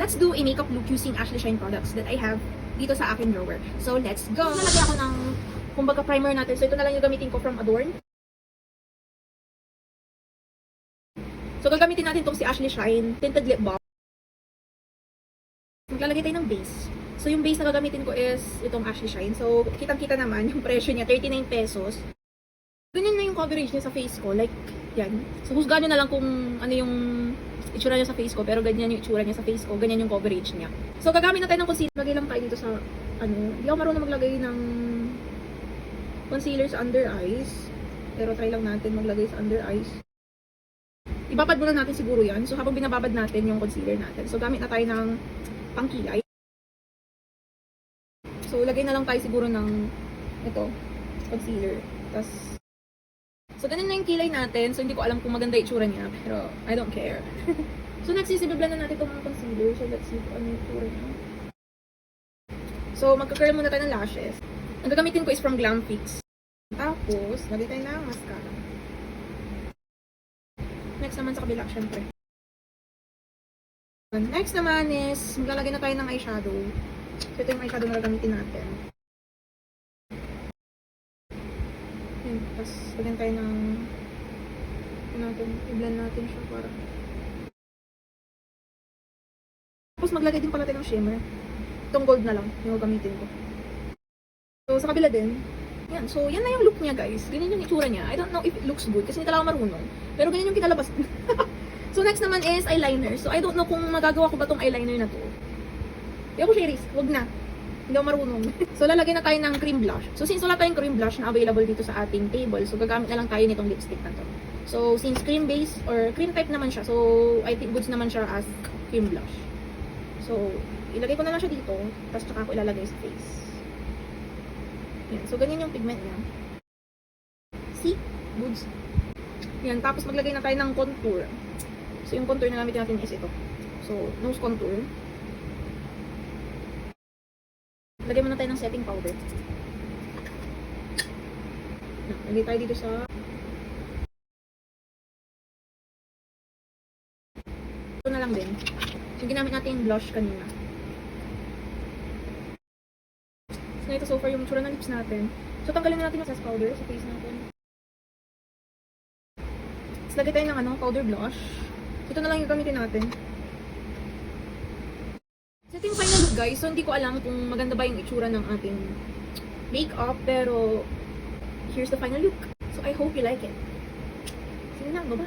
let's do a makeup look using Ashley Shine products that I have dito sa aking drawer. So, let's go! Nalagyan ako ng, kumbaga, primer natin. So, ito na lang yung gamitin ko from Adorn. So, gagamitin natin itong si Ashley Shine Tinted Lip Balm. Maglalagay tayo ng base. So, yung base na gagamitin ko is itong Ashley Shine. So, kitang-kita naman yung presyo niya, 39 pesos. Ganyan na yung coverage niya sa face ko. Like, yan. So, husgahan nyo na lang kung ano yung itsura niya sa face ko. Pero ganyan yung itsura niya sa face ko. Ganyan yung coverage niya. So, gagamit na tayo ng concealer. Lagay lang tayo dito sa, hindi ako marunong maglagay ng concealer sa under eyes. Pero try lang natin maglagay sa under eyes. Ibabad muna natin siguro yan. So, habang binababad natin yung concealer natin. So, gamit na tayo ng pangkilay. So, lagay na lang tayo siguro ng ito, concealer. Tapos, so, ganun na yung kilay natin. So, hindi ko alam kung maganda itsura niya. Pero, I don't care. So, nagsisibiblan na natin itong mga concealer. So, let's see kung ano yung itsura niya. So, magka-curl muna tayo ng lashes. Ang gagamitin ko is from Glam Fix. Tapos, lagay tayo ng mascara. Next naman sa kabila, syempre. Next naman is, maglalagay na tayo ng eyeshadow. So, ito yung eyeshadow na gagamitin natin. Yan, tapos, lagyan tayo ng i-blend natin siya para. Tapos, maglagay din pala tayo ng shimmer. Itong gold na lang, yung gagamitin ko. So, sa kabila din. Yan, so, yan na yung look niya, guys. Ganyan yung itsura niya. I don't know if it looks good kasi hindi talaga marunong. Pero ganyan yung kinalabas. So, next naman is eyeliner. So, I don't know kung magagawa ko ba tong eyeliner na to. Hindi ako Sherry's. Huwag na. Hindi ako marunong. So, lalagyan na tayo ng cream blush. So, since wala tayong cream blush na available dito sa ating table, so, gagamit na lang tayo nitong lipstick na to. So, since cream base or cream type naman siya, so, I think goods naman siya as cream blush. So, ilagay ko na lang siya dito, tapos tsaka ko ilalagay sa face. Yan. So, ganyan yung pigment niya. See? Goods. Yan. Tapos, maglagay na tayo ng contour. So, yung contour na gamitin natin is ito. So, nose contour. Lagay muna tayo ng setting powder. Lagay tayo dito sa ito na lang din. So, ginamit natin yung blush kanina. So, ito so far yung tsura ng lips natin. So, tanggalin na natin yung sass powder sa face natin. Tapos, lagay tayo ng powder blush. Ito na lang yung gamitin natin. So, ito yung final look, guys. So, hindi ko alam kung maganda ba yung itsura ng ating makeup. Pero, here's the final look. So, I hope you like it. Sige na, bye-bye.